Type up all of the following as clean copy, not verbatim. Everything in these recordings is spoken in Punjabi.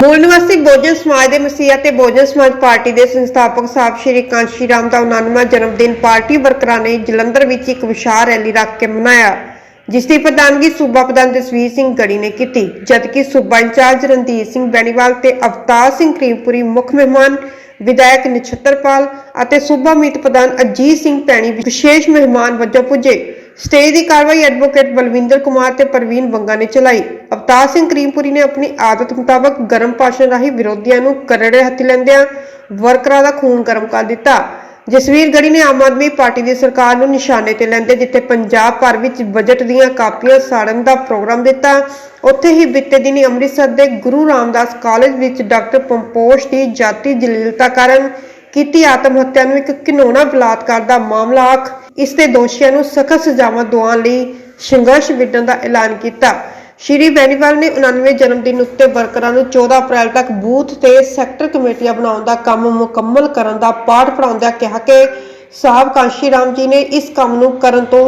मूल निवासी बहुजन समाज के मसीहा ते बहुजन समाज पार्टी के संस्थापक साहब श्री कांशी राम का 99वां जन्मदिन पार्टी वर्करां ने जलंधर विच एक विशाल रैली रख के मनाया, जिसकी प्रधानगी सूबा प्रधान जसवीर सिंह गढ़ी ने की, जबकि सूबा इंचार्ज रणधीर सिंह बेनीवाल ते अवतार सिंह करीमपुरी मुख मेहमान, विधायक नछत्रपाल और सूबा मीत प्रधान अजीत सिंह भैणी विशेष मेहमान वजों पुजे। स्टेज की कार्रवाई एडवोकेट बलविंदर कुमार ते परवीन बंगा ने चलाई। अवतार सिंह करीमपुरी ने अपनी आदत मुताबक गर्म भाषण राही विरोधियों को करड़े हत्थ लैंदियां वर्करां दा खून गर्म कर दिता। जसवीर गढ़ी ने आम आदमी पार्टी की सरकार को निशाने ते लैंदे जिथे पंजाब भर विच बजट दीयां कापियां साड़न का प्रोग्राम दिता, उत्थे ही बीते दिनी अमृतसर के गुरु रामदास कॉलेज विच डॉक्टर पंपोश की जाति जलीलता कारण की आत्म हत्या नूं एक घिनौना बलात्कार का मामला आख इसके दोषियों को सख्त सजावां दिवाउण लई संघर्ष विडण का ऐलान किया। श्री बेनीवाल ने 99वें जन्मदिन उत्ते वर्करां नूं 14 अप्रैल तक बूथ ते सैक्टर कमेटियां बनाउण दा काम मुकम्मल करन दा पाठ पढ़ाउंदिआं कहा कि साहब कांशी राम जी ने इस काम नूं करन तो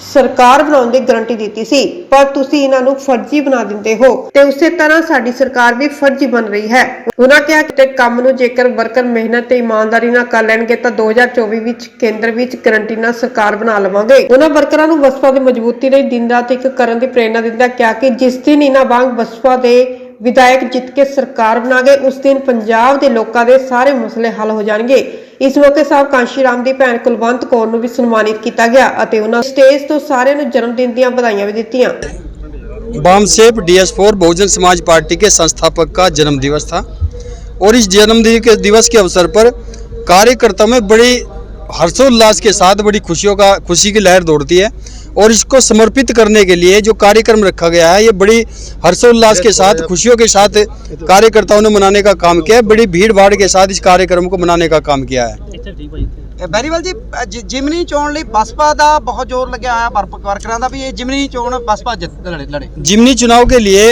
सरकार बनाउण दी गारंटी दी सी, पर तुसीं इन्हां नूं फर्जी बना दिंदे हो ते उसे तरह साडी सरकार भी फर्जी बन रही है। उन्हां कहा कि काम नूं जेकर वर्कर मेहनत ते ईमानदारी नाल कर लैणगे तां 2024 विच केंद्र विच गारंटी नाल सरकार बना लवांगे। उन्हां वर्करां नूं बसपा दी मजबूती लई दिन रात एक करन दी प्रेरणा दिंदा कहा कि जिस दिन इन्हां वांग बसपा दे विधायक जित के सरकार बना गए उस दिन पंजाब के लोगों के सारे मसले हल हो जाएंगे। इस मौके साहब कांशी राम की भैन कुलवंत कौर नूं भी सन्मानित किया गया और उन्होंने स्टेज तो सारे नूं जन्मदिन दी बधाइयां भी दित्तियां। बामसेप DS4 बहुजन समाज पार्टी के संस्थापक का जन्म दिवस था और इस जन्मदिन के दिवस के अवसर पर कार्यकर्ताओं में बड़ी हर्षोल्लास के साथ बड़ी खुशी की लहर दौड़ती है और इसको समर्पित करने के लिए जो कार्यक्रम रखा गया है ये बड़ी हर्षोल्लास के साथ खुशियों के साथ कार्यकर्ताओं ने मनाने का काम किया है। बड़ी भीड़ भाड़ के साथ इस कार्यक्रम को मनाने का काम किया है। बैरीवाल जी, जिमनी चोण ਲਈ बसपा का बहुत जोर लगे आया वर्करां दा भी ये जिमनी चोण बसपा लड़े। जिमनी चुनाव के लिए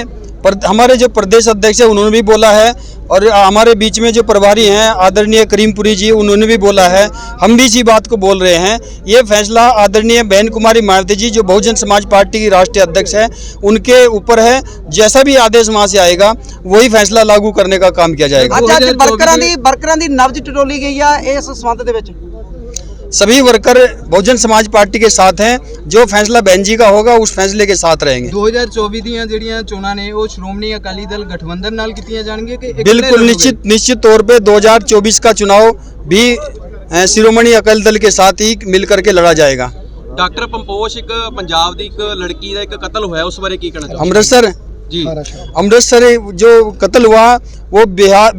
हमारे जो प्रदेश अध्यक्ष है उन्होंने भी बोला है और हमारे बीच में जो प्रभारी हैं आदरणीय करीमपुरी जी उन्होंने भी बोला है, हम भी इसी बात को बोल रहे हैं। ये फैसला आदरणीय बहन कुमारी मायावती जी जो बहुजन समाज पार्टी की राष्ट्रीय अध्यक्ष है उनके ऊपर है। जैसा भी आदेश वहाँ से आएगा वही फैसला लागू करने का काम किया जाएगा। वर्करां दी नब्ज टटोली गई है इस संबंध दे विच सभी वर्कर बहुजन समाज पार्टी के साथ हैं। जो फैसला बहन जी का होगा उस फैसले के साथ रहेंगे। 2024 ਦੀਆਂ ਜਿਹੜੀਆਂ ਚੋਣਾਂ ਨੇ ਉਹ ਸ਼੍ਰੋਮਣੀ ਅਕਾਲੀ ਦਲ गठबंधन ਨਾਲ ਕੀਤੀਆਂ ਜਾਣਗੀਆਂ कि बिल्कुल निश्चित तौर पे 2024 का चुनाव भी शिरोमणि अकाली दल के साथ ही मिलकर के लड़ा जाएगा। डॉक्टर पंपोश एक पंजाब दी एक लड़की का एक कत्ल होया उस बारे की कहना अमृतसर जी अमृतसर जो कत्ल हुआ वो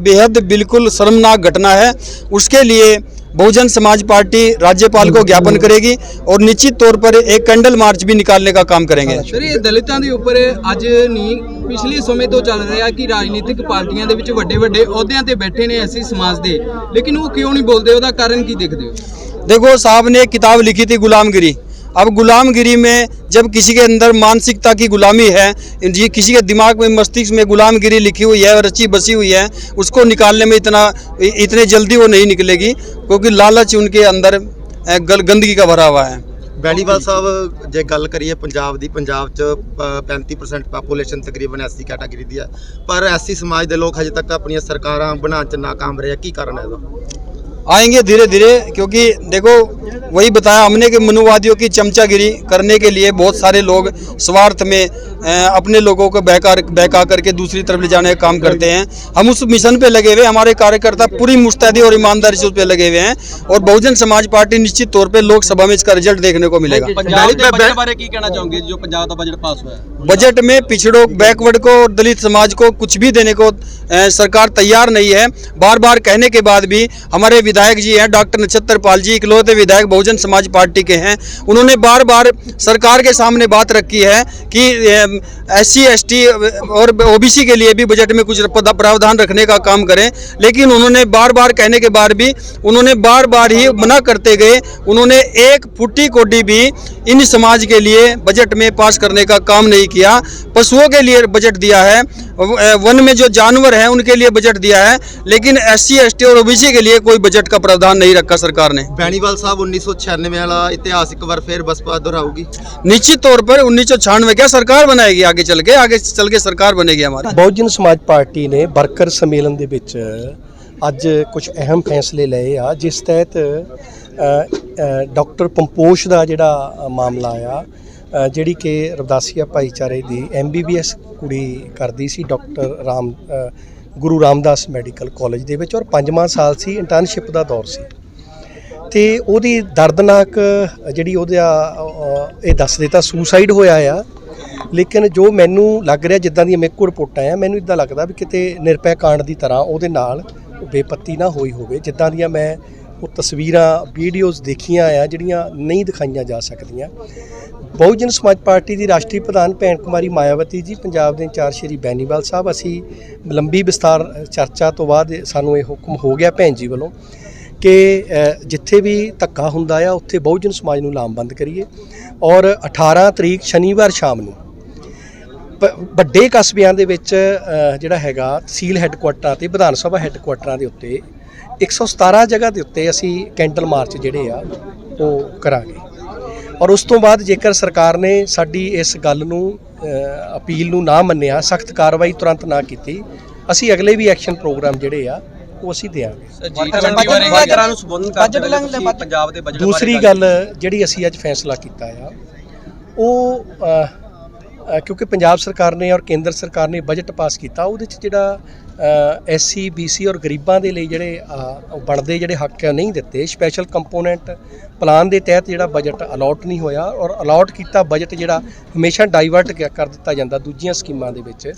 बेहद बिल्कुल शर्मनाक घटना है। उसके लिए बहुजन समाज पार्टी राज्यपाल को ज्ञापन करेगी और निश्चित तौर पर एक कैंडल मार्च भी निकालने का काम करेंगे। सर ये दलितों के ऊपर अज नहीं पिछले समय तो चल रहा कि राजनीतिक पार्टियां दे विच वड्डे वड्डे अहुदियां ते बैठे ने ऐसी समाज दे, लेकिन वो क्यों नहीं बोलते, उसका कारण की देखते हो? देखो साहब ने एक किताब लिखी थी गुलामगिरी। अब गुलामगिरी में जब किसी के अंदर मानसिकता की गुलामी है, किसी के दिमाग में मस्तिष्क में गुलामगिरी लिखी हुई है, रची बसी हुई है, उसको निकालने में इतने जल्दी वो नहीं निकलेगी क्योंकि लालच उनके अंदर गंदगी का भरा हुआ है। बेनीवाल साहब जे गल करिए पंजाब दी, पंजाब च 35% पापूलेशन तकरीबन SC कैटागरी दी है, पर SC समाज के लोग अजे तक अपन सरकारां बनाने च नाकाम रहे। की कारण है इसदा? आएंगे धीरे धीरे, क्योंकि देखो वही बताया हमने कि मनुवादियों की चमचागिरी करने के लिए बहुत सारे लोग स्वार्थ में अपने लोगों को बहका करके दूसरी तरफ ले जाने का काम करते हैं। हम उस मिशन पे लगे हुए, हमारे कार्यकर्ता पूरी मुस्तैदी और ईमानदारी से उस पे लगे हुए हैं और बहुजन समाज पार्टी निश्चित तौर पे लोकसभा में इसका रिजल्ट देखने को मिलेगा। पंजाब दे बजट बारे की कहना चाहोगे जो पंजाब का बजट पास हुआ है? बजट में पिछड़ों बैकवर्ड को और दलित समाज को कुछ भी देने को सरकार तैयार नहीं है। बार बार कहने के बाद भी हमारे विधायक जी हैं डॉक्टर नछत्रपाल जी, इकलौते विधायक बहुजन समाज पार्टी के हैं, उन्होंने बार बार सरकार के सामने बात रखी है कि SC ST और OBC के लिए भी बजट में कुछ प्रावधान रखने का काम करें, लेकिन उन्होंने बार बार कहने के बाद भी उन्होंने बार बार ही मना करते गए। उन्होंने एक फुट्टी कोडी भी इन समाज के लिए बजट में पास करने का काम नहीं किया। पशुओं के लिए बजट दिया है, वन में जो जानवर हैं उनके लिए बजट दिया है, लेकिन SC ST और OBC के लिए कोई बजट का प्रावधान नहीं रखा सरकार ने। बैनीवाल साहब 1996 वाला इतिहास एक बार फिर बसपा दोहराऊगी? निश्चित तौर पर 1996 क्या सरकार बनाएगी, आगे चल के सरकार बनेगी हमारी। बहुजन समाज पार्टी ने वर्कर सम्मेलन ਦੇ ਵਿੱਚ ਅੱਜ ਕੁਝ ਅਹਿਮ ਫੈਸਲੇ ਲਏ ਆ, ਜਿਸ ਤਹਿਤ ਡਾਕਟਰ ਪੰਪੋਸ਼ ਦਾ ਜਿਹੜਾ ਮਾਮਲਾ ਆ, ਜਿਹੜੀ ਕਿ ਰਵਦਾਸੀਆ ਭਾਈਚਾਰੇ ਦੀ MBBS ਕੁੜੀ ਕਰਦੀ ਸੀ doctor Guru Ramdas medical college ਦੇ ਵਿੱਚ, ਔਰ 5ਵਾਂ ਸਾਲ ਸੀ, ਇੰਟਰਨਸ਼ਿਪ ਦਾ ਦੌਰ ਸੀ, ਤੇ ਉਹਦੀ ਦਰਦਨਾਕ ਜਿਹੜੀ ਉਹਦਾ ਇਹ ਦੱਸ ਦਿੱਤਾ ਸੁਸਾਈਡ ਹੋਇਆ ਆ। ਲੇਕਿਨ ਜੋ ਮੈਨੂੰ ਲੱਗ ਰਿਹਾ, ਜਿੱਦਾਂ ਦੀਆਂ ਮੇਰੇ ਕੋਲ ਰਿਪੋਰਟਾਂ ਆ, ਮੈਨੂੰ ਇੱਦਾਂ ਲੱਗਦਾ ਵੀ ਕਿਤੇ ਨਿਰਭੈ ਕਾਂਡ ਦੀ ਤਰ੍ਹਾਂ ਉਹਦੇ ਨਾਲ ਬੇਪੱਤੀ ਨਾ ਹੋਈ ਹੋਵੇ। ਜਿੱਦਾਂ ਦੀਆਂ ਮੈਂ ਉਹ ਤਸਵੀਰਾਂ ਵੀਡੀਓਜ਼ ਦੇਖੀਆਂ ਆ ਜਿਹੜੀਆਂ ਨਹੀਂ ਦਿਖਾਈਆਂ ਜਾ ਸਕਦੀਆਂ। ਬਹੁਜਨ ਸਮਾਜ ਪਾਰਟੀ ਦੀ ਰਾਸ਼ਟਰੀ ਪ੍ਰਧਾਨ ਭੈਣ ਕੁਮਾਰੀ ਮਾਇਆਵਤੀ ਜੀ, ਪੰਜਾਬ ਦੇ ਇੰਚਾਰਜ ਸ਼੍ਰੀ ਬੈਨੀਵਾਲ ਸਾਹਿਬ, ਅਸੀਂ ਲੰਬੀ ਵਿਸਤਾਰ ਚਰਚਾ ਤੋਂ ਬਾਅਦ ਸਾਨੂੰ ਇਹ ਹੁਕਮ ਹੋ ਗਿਆ ਭੈਣ ਜੀ ਵੱਲੋਂ ਕਿ ਜਿੱਥੇ ਵੀ ਧੱਕਾ ਹੁੰਦਾ ਆ ਉੱਥੇ ਬਹੁਜਨ ਸਮਾਜ ਨੂੰ ਲਾਮਬੰਦ ਕਰੀਏ। ਔਰ 18 ਤਰੀਕ ਸ਼ਨੀਵਾਰ ਸ਼ਾਮ ਨੂੰ ਵੱਡੇ ਕਸਬਿਆਂ ਦੇ ਵਿੱਚ ਜਿਹੜਾ ਹੈਗਾ ਤਹਿਸੀਲ ਹੈੱਡਕੁਆਟਰਾਂ ਤੇ ਵਿਧਾਨ ਸਭਾ ਹੈੱਡਕੁਆਟਰਾਂ ਦੇ ਉੱਤੇ 117 ਜਗ੍ਹਾ ਦੇ ਉੱਤੇ ਅਸੀਂ ਕੈਂਡਲ ਮਾਰਚ ਜਿਹੜੇ ਆ ਉਹ ਕਰਾਂਗੇ। ਔਰ ਉਸ ਤੋਂ ਬਾਅਦ ਜੇਕਰ ਸਰਕਾਰ ਨੇ ਸਾਡੀ ਇਸ ਗੱਲ ਨੂੰ ਅਪੀਲ ਨੂੰ ਨਾ ਮੰਨਿਆ, ਸਖਤ ਕਾਰਵਾਈ ਤੁਰੰਤ ਨਾ ਕੀਤੀ, ਅਸੀਂ ਅਗਲੇ ਵੀ ਐਕਸ਼ਨ ਪ੍ਰੋਗਰਾਮ ਜਿਹੜੇ ਆ ਉਹ ਅਸੀਂ ਦੇਵਾਂਗੇ। ਦੂਸਰੀ ਗੱਲ ਜਿਹੜੀ ਅਸੀਂ ਅੱਜ ਫੈਸਲਾ ਕੀਤਾ ਆ ਉਹ ਕਿਉਂਕਿ ਪੰਜਾਬ ਸਰਕਾਰ ਨੇ ਔਰ ਕੇਂਦਰ ਸਰਕਾਰ ਨੇ ਬਜਟ ਪਾਸ ਕੀਤਾ, ਉਹਦੇ 'ਚ ਜਿਹੜਾ SC BC ਔਰ ਗਰੀਬਾਂ ਦੇ ਲਈ ਜਿਹੜੇ ਬਣਦੇ ਜਿਹੜੇ ਹੱਕ ਆ ਨਹੀਂ ਦਿੱਤੇ। ਸਪੈਸ਼ਲ ਕੰਪੋਨੈਂਟ ਪਲਾਨ ਦੇ ਤਹਿਤ ਜਿਹੜਾ ਬਜਟ ਅਲਾਟ ਨਹੀਂ ਹੋਇਆ, ਔਰ ਅਲਾਟ ਕੀਤਾ ਬਜਟ ਜਿਹੜਾ ਹਮੇਸ਼ਾ ਡਾਈਵਰਟ ਕਰ ਦਿੱਤਾ ਜਾਂਦਾ ਦੂਜੀਆਂ ਸਕੀਮਾਂ ਦੇ ਵਿੱਚ,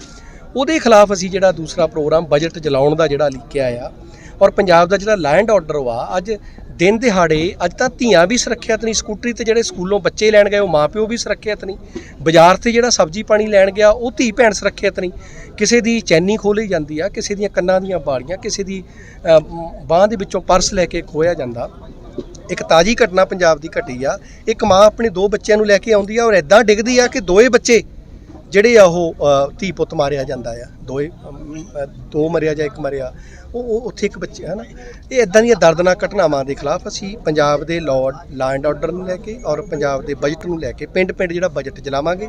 ਉਹਦੇ ਖਿਲਾਫ ਅਸੀਂ ਜਿਹੜਾ ਦੂਸਰਾ ਪ੍ਰੋਗਰਾਮ ਬਜਟ ਜਲਾਉਣ ਦਾ ਜਿਹੜਾ ਲਿਖਿਆ ਆ। ਔਰ ਪੰਜਾਬ ਦਾ ਜਿਹੜਾ ਲੈਂਡ ਆਰਡਰ ਵਾ, ਅੱਜ ਦਿਨ ਦਿਹਾੜੇ ਅੱਜ ਤਾਂ ਧੀਆਂ ਵੀ ਸੁਰੱਖਿਅਤ ਨਹੀਂ, ਸਕੂਟਰੀ ਤੇ ਜਿਹੜੇ ਸਕੂਲੋਂ ਬੱਚੇ ਲੈਣ ਗਏ ਉਹ ਮਾਪਿਓ ਵੀ ਸੁਰੱਖਿਅਤ ਨਹੀਂ, ਬਾਜ਼ਾਰ ਤੇ ਜਿਹੜਾ ਸਬਜ਼ੀ ਪਾਣੀ ਲੈਣ ਗਿਆ ਉਹ ਧੀ ਭੈਣ ਸੁਰੱਖਿਅਤ ਨਹੀਂ, ਕਿਸੇ ਦੀ ਚੈਨੀ ਖੋਲੀ ਜਾਂਦੀ ਆ, ਕਿਸੇ ਦੀਆਂ ਕੰਨਾਂ ਦੀਆਂ ਬਾਲੀਆਂ, ਕਿਸੇ ਦੀ ਬਾਂਹ ਦੇ ਵਿੱਚੋਂ ਪਰਸ ਲੈ ਕੇ ਖੋਇਆ ਜਾਂਦਾ। ਇੱਕ ਤਾਜ਼ੀ ਘਟਨਾ ਪੰਜਾਬ ਦੀ ਘਟੀ ਆ, ਇੱਕ ਮਾਂ ਆਪਣੇ 2 ਬੱਚਿਆਂ ਨੂੰ ਲੈ ਕੇ ਆਉਂਦੀ ਆ ਔਰ ਇੱਦਾਂ ਡਿੱਗਦੀ ਆ ਕਿ ਦੋਏ ਬੱਚੇ ਜਿਹੜੇ ਆ ਉਹ ਧੀ ਪੁੱਤ ਮਾਰਿਆ ਜਾਂਦਾ ਆ, ਦੋ ਮਰਿਆ ਜਾਂ ਇੱਕ ਮਰਿਆ, ਉਹ ਉੱਥੇ ਇੱਕ ਬੱਚੇ ਹੈ ਨਾ। ਇਹ ਇੱਦਾਂ ਦੀਆਂ ਦਰਦਨਾਕ ਘਟਨਾਵਾਂ ਦੇ ਖਿਲਾਫ ਅਸੀਂ ਪੰਜਾਬ ਦੇ ਲਾਅ ਐਂਡ ਆਰਡਰ ਨੂੰ ਲੈ ਕੇ ਔਰ ਪੰਜਾਬ ਦੇ ਬਜਟ ਨੂੰ ਲੈ ਕੇ ਪਿੰਡ ਜਿਹੜਾ ਬਜਟ ਜਲਾਵਾਂਗੇ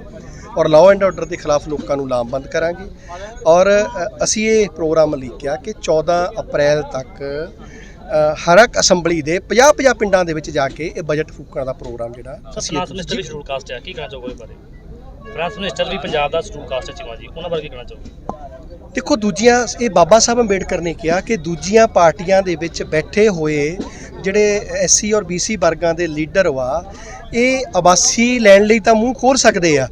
ਔਰ ਲਾਅ ਐਂਡ ਆਰਡਰ ਦੇ ਖਿਲਾਫ ਲੋਕਾਂ ਨੂੰ ਲਾਮਬੰਦ ਕਰਾਂਗੇ। ਔਰ ਅਸੀਂ ਇਹ ਪ੍ਰੋਗਰਾਮ ਲਿਖਿਆ ਕਿ 14 ਅਪ੍ਰੈਲ ਤੱਕ ਹਰ ਇੱਕ ਅਸੈਂਬਲੀ ਦੇ 50 ਪਿੰਡਾਂ ਦੇ ਵਿੱਚ ਜਾ ਕੇ ਇਹ ਬਜਟ ਫੂਕਣ ਦਾ ਪ੍ਰੋਗਰਾਮ ਜਿਹੜਾ ਅਸੀਂ ਮਿਨਿਸਟਰ ਵੀ ਸ਼ਡਿਊਲ ਕਾਸਟ ਹੈ, ਕੀ ਕਹਿਣਾ ਚਾਹੋਗੇ ਇਸ ਬਾਰੇ? ਫਾਈਨੈਂਸ ਮਿਨਿਸਟਰ ਵੀ ਪੰਜਾਬ ਦਾ ਸ਼ਡਿਊਲ ਕਾਸਟ ਹੈ ਚੀਮਾ ਜੀ, ਉਹਨਾਂ ਬਾਰੇ ਕੀ ਕਹਿਣਾ ਚਾਹੋਗੇ? ਦੇਖੋ, ਦੂਜੀਆਂ ਇਹ ਬਾਬਾ ਸਾਹਿਬ ਅੰਬੇਡਕਰ ਨੇ ਕਿਹਾ ਕਿ ਦੂਜੀਆਂ ਪਾਰਟੀਆਂ ਦੇ ਵਿੱਚ ਬੈਠੇ ਹੋਏ ਜਿਹੜੇ SC ਔਰ BC ਵਰਗਾਂ ਦੇ ਲੀਡਰ ਵਾ, ਇਹ ਆਬਾਸੀ ਲੈਣ ਲਈ ਤਾਂ ਮੂੰਹ ਖੋਲ੍ਹ ਸਕਦੇ ਆ,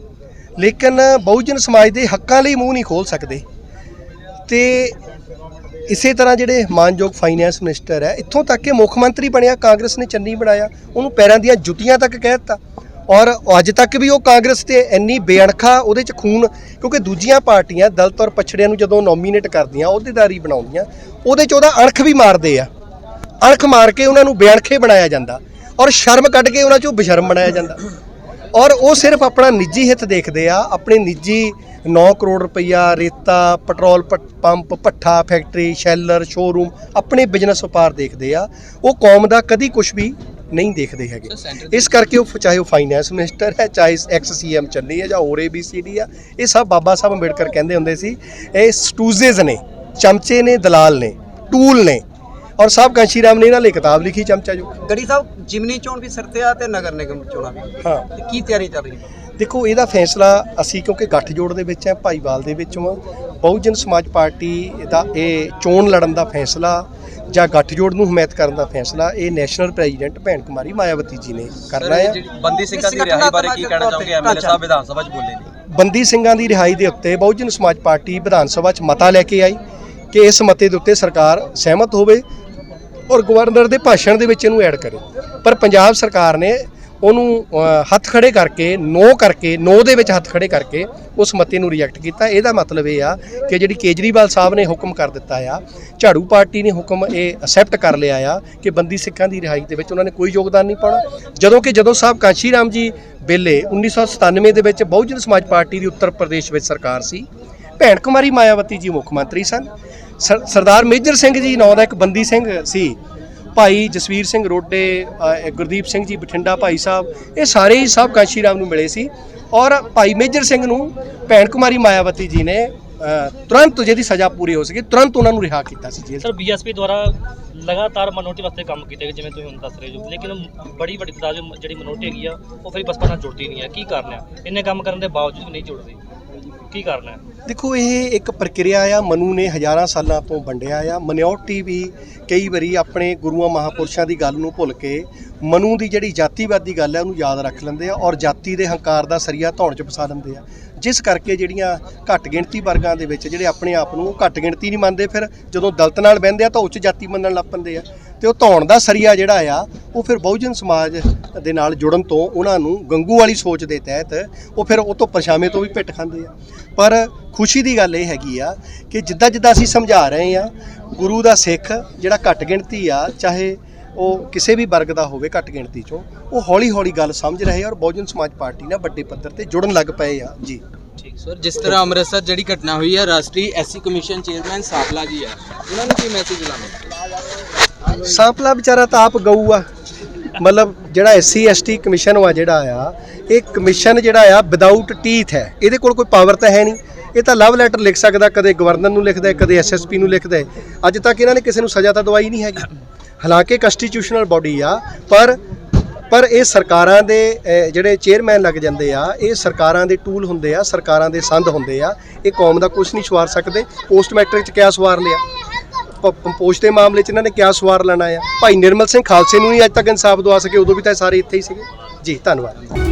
ਲੇਕਿਨ ਬਹੁਜਨ ਸਮਾਜ ਦੇ ਹੱਕਾਂ ਲਈ ਮੂੰਹ ਨਹੀਂ ਖੋਲ੍ਹ ਸਕਦੇ। ਤੇ ਇਸੇ ਤਰ੍ਹਾਂ ਜਿਹੜੇ ਮਾਨਯੋਗ ਫਾਈਨੈਂਸ ਮਿਨਿਸਟਰ ਹੈ, ਇੱਥੋਂ ਤੱਕ ਕਿ ਮੁੱਖ ਮੰਤਰੀ ਬਣਿਆ, ਕਾਂਗਰਸ ਨੇ ਚੰਨੀ ਬਣਾਇਆ, ਉਹਨੂੰ ਪੈਰਾਂ ਦੀਆਂ ਜੁੱਤੀਆਂ ਤੱਕ ਕਹਿ ਦਿੱਤਾ, ਔਰ ਅੱਜ ਤੱਕ ਵੀ ਉਹ ਕਾਂਗਰਸ ਤੇ ਇੰਨੀ ਬੇਅਣਖਾ, ਉਹਦੇ 'ਚ ਖੂਨ, ਕਿਉਂਕਿ ਦੂਜੀਆਂ ਪਾਰਟੀਆਂ ਦਲਿਤ ਔਰ ਪਛੜਿਆਂ ਨੂੰ ਜਦੋਂ ਨੋਮੀਨੇਟ ਕਰਦੀਆਂ, ਅਹੁਦੇਦਾਰੀ ਬਣਾਉਂਦੀਆਂ, ਉਹਦੇ 'ਚ ਉਹਦਾ ਅਣਖ ਵੀ ਮਾਰਦੇ ਆ, ਅਣਖ ਮਾਰ ਕੇ ਉਹਨਾਂ ਨੂੰ ਬੇਅਣਖੇ ਬਣਾਇਆ ਜਾਂਦਾ ਔਰ ਸ਼ਰਮ ਕੱਢ ਕੇ ਉਹਨਾਂ 'ਚੋਂ ਬੇਸ਼ਰਮ ਬਣਾਇਆ ਜਾਂਦਾ। ਔਰ ਉਹ ਸਿਰਫ ਆਪਣਾ ਨਿੱਜੀ ਹਿੱਤ ਦੇਖਦੇ ਆ, ਆਪਣੇ ਨਿੱਜੀ 9 ਕਰੋੜ ਰੁਪਈਆ, ਰੇਤਾ, ਪੈਟਰੋਲ ਪੰਪ, ਭੱਠਾ, ਫੈਕਟਰੀ, ਸ਼ੈਲਰ, ਸ਼ੋਰੂਮ, ਆਪਣੇ ਬਿਜ਼ਨਸ ਵਪਾਰ ਦੇਖਦੇ ਆ। ਉਹ ਕੌਮ ਦਾ ਕਦੀ ਕੁਝ ਵੀ ਨਹੀਂ ਦੇਖਦੇ ਹੈਗੇ। ਇਸ ਕਰਕੇ ਉਹ ਚਾਹੇ ਉਹ ਫਾਈਨੈਂਸ ਮਿਨਿਸਟਰ ਹੈ, ਚਾਹੇ ex-CM ਚੰਨੀ ਹੈ ਜਾਂ ਹੋਰ ABCD ਆ, ਇਹ ਸਭ ਬਾਬਾ ਸਾਹਿਬ ਅੰਬੇਡਕਰ ਕਹਿੰਦੇ ਹੁੰਦੇ ਸੀ ਇਹ ਸਟੂਜ਼ੇਜ਼ ਨੇ, ਚਮਚੇ ਨੇ, ਦਲਾਲ ਨੇ, ਟੂਲ ਨੇ। ਔਰ ਸਾਹਿਬ ਕਾਂਸ਼ੀ ਰਾਮ ਨੇ ਇਹਨਾਂ ਲਈ ਕਿਤਾਬ ਲਿਖੀ ਚਮਚਾ ਜੋ। ਗੜੀ ਸਾਹਿਬ, ਜਿਮਨੀ ਚੋਣ ਵੀ ਸਿਰ ਤੇ ਆ ਤੇ ਨਗਰ ਨਿਗਮ ਚੋਣਾਂ ਵੀ, ਹਾਂ, ਤੇ ਕੀ ਤਿਆਰੀ ਚੱਲ ਰਹੀ ਹੈ? ਦੇਖੋ, ਇਹਦਾ ਫੈਸਲਾ ਅਸੀਂ ਕਿਉਂਕਿ ਗੱਠਜੋੜ ਦੇ ਵਿੱਚ ਹੈ, ਭਾਈਵਾਲ ਦੇ ਵਿੱਚੋਂ ਬਹੁਜਨ ਸਮਾਜ ਪਾਰਟੀ ਦਾ ਇਹ ਚੋਣ ਲੜਨ ਦਾ ਫੈਸਲਾ ਜਾਂ ਗੱਠਜੋੜ ਨੂੰ ਹਮਾਇਤ ਕਰਨ ਦਾ ਫੈਸਲਾ ਇਹ ਨੈਸ਼ਨਲ ਪ੍ਰੈਜ਼ੀਡੈਂਟ ਭੈਣ ਕੁਮਾਰੀ ਮਾਇਆਵਤੀ ਜੀ ਨੇ ਕਰਨਾ ਹੈ। ਬੰਦੀ ਸਿੰਘਾਂ ਦੀ ਰਿਹਾਈ ਬਾਰੇ ਕੀ ਕਹਿਣਾ ਚਾਹੋਗੇ? MLA ਸਾਹਿਬ ਵਿਧਾਨ ਸਭਾ 'ਚ ਬੋਲੇ ਨੇ। ਬੰਦੀ ਸਿੰਘਾਂ ਦੀ ਰਿਹਾਈ ਦੇ ਉੱਤੇ ਬਹੁਜਨ ਸਮਾਜ ਪਾਰਟੀ ਵਿਧਾਨ ਸਭਾ 'ਚ ਮਤਾ ਲੈ ਕੇ ਆਈ ਕਿ ਇਸ ਮਤੇ ਦੇ ਉੱਤੇ ਸਰਕਾਰ ਸਹਿਮਤ ਹੋਵੇ ਔਰ ਗਵਰਨਰ ਦੇ ਭਾਸ਼ਣ ਦੇ ਵਿੱਚ ਇਹਨੂੰ ਐਡ ਕਰੇ। ਪਰ ਪੰਜਾਬ ਸਰਕਾਰ ਨੇ ਉਹਨੂੰ ਹੱਥ ਖੜੇ ਕਰਕੇ ਨੋ ਦੇ ਵਿੱਚ ਹੱਥ ਖੜੇ ਕਰਕੇ ਉਸ ਮਤੇ ਨੂੰ ਰਿਜੈਕਟ ਕੀਤਾ। ਇਹਦਾ ਮਤਲਬ ਇਹ ਆ ਕਿ ਜਿਹੜੀ ਕੇਜਰੀਵਾਲ ਸਾਹਿਬ ਨੇ ਹੁਕਮ ਕਰ ਦਿੱਤਾ ਆ, ਝਾੜੂ ਪਾਰਟੀ ਨੇ ਹੁਕਮ ਇਹ ਅਸੈਪਟ ਕਰ ਲਿਆ ਆ ਕਿ ਬੰਦੀ ਸਿੱਖਾਂ ਦੀ ਰਿਹਾਈ ਦੇ ਵਿੱਚ ਉਹਨਾਂ ਨੇ ਕੋਈ ਯੋਗਦਾਨ ਨਹੀਂ ਪਾਉਣਾ। ਜਦੋਂ ਸਾਹਿਬ ਕਾਂਸ਼ੀ ਰਾਮ ਜੀ ਵੇਲੇ 1997 ਦੇ ਵਿੱਚ ਬਹੁਜਨ ਸਮਾਜ ਪਾਰਟੀ ਦੀ ਉੱਤਰ ਪ੍ਰਦੇਸ਼ ਵਿੱਚ ਸਰਕਾਰ ਸੀ, ਭੈਣ ਕੁਮਾਰੀ ਮਾਇਆਵਤੀ ਜੀ ਮੁੱਖ ਮੰਤਰੀ ਸਨ, ਸਰਦਾਰ ਮੇਜਰ ਸਿੰਘ ਜੀ ਨਾਂ ਦਾ ਇੱਕ ਬੰਦੀ ਸਿੰਘ ਸੀ, ਭਾਈ ਜਸਵੀਰ ਸਿੰਘ ਰੋਡੇ, ਗੁਰਦੀਪ ਸਿੰਘ ਜੀ ਬਠਿੰਡਾ ਭਾਈ ਸਾਹਿਬ, ਇਹ ਸਾਰੇ ਹੀ ਸਾਹਿਬ ਕਾਂਸ਼ੀ ਰਾਮ ਨੂੰ ਮਿਲੇ ਸੀ ਔਰ ਭਾਈ ਮੇਜਰ ਸਿੰਘ ਨੂੰ ਭੈਣ ਕੁਮਾਰੀ ਮਾਇਆਵਤੀ ਜੀ ਨੇ ਤੁਰੰਤ ਜਿਹਦੀ ਸਜ਼ਾ ਪੂਰੀ ਹੋ ਸਕੀ ਤੁਰੰਤ ਉਹਨਾਂ ਨੂੰ ਰਿਹਾ ਕੀਤਾ ਸੀ ਜੇਲ੍ਹ। ਸਰ ਬੀਐਸਪੀ ਦੁਆਰਾ ਲਗਾਤਾਰ ਮਿਨੋਰਟੀ ਵਾਸਤੇ ਕੰਮ ਕੀਤੇ ਗਏ ਜਿਵੇਂ ਤੁਸੀਂ ਹੁਣ ਦੱਸ ਰਹੇ ਹੋ, ਲੇਕਿਨ ਬੜੀ ਵੱਡੀ ਤਾਦਾਦ ਜਿਹੜੀ ਮਿਨੋਰਟੀ ਹੈਗੀ ਆ ਉਹ ਫਿਰ ਬਸਪਾ ਨਾਲ ਜੁੜਦੀ ਨਹੀਂ ਹੈ। ਕੀ ਕਾਰਨ ਹੈ? ਇੰਨੇ ਕੰਮ ਕਰਨ ਦੇ ਬਾਵਜੂਦ ਵੀ ਨਹੀਂ ਜੁੜਦੀ, ਕੀ ਕਾਰਨ ਹੈ? ਦੇਖੋ, ਇਹ ਇੱਕ ਪ੍ਰਕਿਰਿਆ ਆ, ਮਨੂ ਨੇ ਹਜ਼ਾਰਾਂ ਸਾਲਾਂ ਤੋਂ ਵੰਡਿਆ ਆ। ਮਿਨੋਰਟੀ ਵੀ ਕਈ ਵਾਰੀ ਆਪਣੇ ਗੁਰੂਆਂ ਮਹਾਪੁਰਸ਼ਾਂ ਦੀ ਗੱਲ ਨੂੰ ਭੁੱਲ ਕੇ ਮਨੂ ਦੀ ਜਿਹੜੀ ਜਾਤੀਵਾਦੀ ਗੱਲ ਹੈ ਉਹਨੂੰ ਯਾਦ ਰੱਖ ਲੈਂਦੇ ਆ ਔਰ ਜਾਤੀ ਦੇ ਹੰਕਾਰ ਦਾ ਸਰੀਆ ਧੌਣ 'ਚ ਫਸਾ ਲੈਂਦੇ ਆ, ਜਿਸ ਕਰਕੇ ਜਿਹੜੀਆਂ ਘੱਟ ਗਿਣਤੀ ਵਰਗਾਂ ਦੇ ਵਿੱਚ ਜਿਹੜੇ ਆਪਣੇ ਆਪ ਨੂੰ ਘੱਟ ਗਿਣਤੀ ਨਹੀਂ ਮੰਨਦੇ, ਫਿਰ ਜਦੋਂ ਦਲਿਤ ਨਾਲ ਬਹਿੰਦੇ ਆ ਤਾਂ ਉੱਚ ਜਾਤੀ ਮੰਨਣ ਲੱਗ ਪੈਂਦੇ ਆ ਤੇ ਉਹ ਧੌਣ ਦਾ ਸਰੀਆ ਜਿਹੜਾ ਆ ਉਹ ਫਿਰ ਬਹੁਜਨ ਸਮਾਜ ਦੇ ਨਾਲ ਜੁੜਨ ਤੋਂ ਉਹਨਾਂ ਨੂੰ ਗੰਗੂ ਵਾਲੀ ਸੋਚ ਦੇ ਤਹਿਤ ਉਹ ਫਿਰ ਉਹ ਤੋਂ ਪਰਛਾਵੇਂ ਤੋਂ ਵੀ ਪਿੱਟ ਖਾਂਦੇ ਆ। ਪਰ ਖੁਸ਼ੀ ਦੀ ਗੱਲ ਇਹ ਹੈਗੀ ਆ ਕਿ ਜਿੱਦਾਂ ਅਸੀਂ ਸਮਝਾ ਰਹੇ ਆ, ਗੁਰੂ ਦਾ ਸਿੱਖ ਜਿਹੜਾ ਘੱਟ ਗਿਣਤੀ ਆ, ਚਾਹੇ ਉਹ ਕਿਸੇ ਵੀ ਵਰਗ ਦਾ ਹੋਵੇ ਘੱਟ ਗਿਣਤੀ 'ਚੋਂ, ਉਹ ਹੌਲੀ ਹੌਲੀ ਗੱਲ ਸਮਝ ਰਹੇ ਔਰ ਬਹੁਜਨ ਸਮਾਜ ਪਾਰਟੀ ਨਾਲ ਵੱਡੇ ਪੱਧਰ ਤੇ ਜੁੜਨ ਲੱਗ ਪਏ ਆ ਜੀ। ਠੀਕ ਸਰ, ਜਿਸ ਤਰ੍ਹਾਂ ਅੰਮ੍ਰਿਤਸਰ ਜਿਹੜੀ ਘਟਨਾ ਹੋਈ ਹੈ, ਰਾਸ਼ਟਰੀ ਐਸਸੀ ਕਮਿਸ਼ਨ ਚੇਅਰਮੈਨ ਸਾਪਲਾ ਜੀ ਹੈ, ਉਹਨਾਂ ਨੂੰ ਕੀ ਮੈਸੇਜ ਲਾਣਾ? ਸਾਂਪਲਾ ਵਿਚਾਰਾ ਤਾਂ ਆਪ ਗਊ ਆ, ਮਤਲਬ ਜਿਹੜਾ SC ST ਕਮਿਸ਼ਨ ਵਾ ਜਿਹੜਾ ਆ, ਇਹ ਕਮਿਸ਼ਨ ਜਿਹੜਾ ਆ ਵਿਦਆਊਟ ਟੀਥ ਹੈ, ਇਹਦੇ ਕੋਲ ਕੋਈ ਪਾਵਰ ਤਾਂ ਹੈ ਨਹੀਂ। ਇਹ ਤਾਂ ਲਵ ਲੈਟਰ ਲਿਖ ਸਕਦਾ, ਕਦੇ ਗਵਰਨਰ ਨੂੰ ਲਿਖਦਾ, ਕਦੇ SSP ਨੂੰ ਲਿਖਦਾ। ਅੱਜ ਤੱਕ ਇਹਨਾਂ ਨੇ ਕਿਸੇ ਨੂੰ ਸਜ਼ਾ ਤਾਂ ਦਵਾਈ ਨਹੀਂ ਹੈਗੀ, ਹਾਲਾਂਕਿ ਕਨਸਟੀਟਿਊਸ਼ਨਲ ਬਾਡੀ ਆ, ਪਰ ਇਹ ਸਰਕਾਰਾਂ ਦੇ ਜਿਹੜੇ ਚੇਅਰਮੈਨ ਲੱਗ ਜਾਂਦੇ ਆ, ਇਹ ਸਰਕਾਰਾਂ ਦੇ ਟੂਲ ਹੁੰਦੇ ਆ, ਸਰਕਾਰਾਂ ਦੇ ਸੰਦ ਹੁੰਦੇ ਆ। ਇਹ ਕੌਮ ਦਾ ਕੁਝ ਨਹੀਂ ਸਵਾਰ ਸਕਦੇ। ਪੋਸਟ ਮੈਟ੍ਰਿਕ 'ਚ ਕਿਆ ਸਵਾਰ ਲਿਆ, ਪੋਸਟ ਦੇ ਮਾਮਲੇ 'ਚ ਇਹਨਾਂ ਨੇ ਕਿਆ ਸਵਾਰ ਲੈਣਾ ਆ। ਭਾਈ ਨਿਰਮਲ ਸਿੰਘ ਖਾਲਸੇ ਨੂੰ ਨਹੀਂ ਅੱਜ ਤੱਕ ਇਨਸਾਫ ਦਵਾ ਸਕੇ, ਉਦੋਂ ਵੀ ਤਾਂ ਸਾਰੇ ਇੱਥੇ ਹੀ ਸੀਗੇ ਜੀ। ਧੰਨਵਾਦ।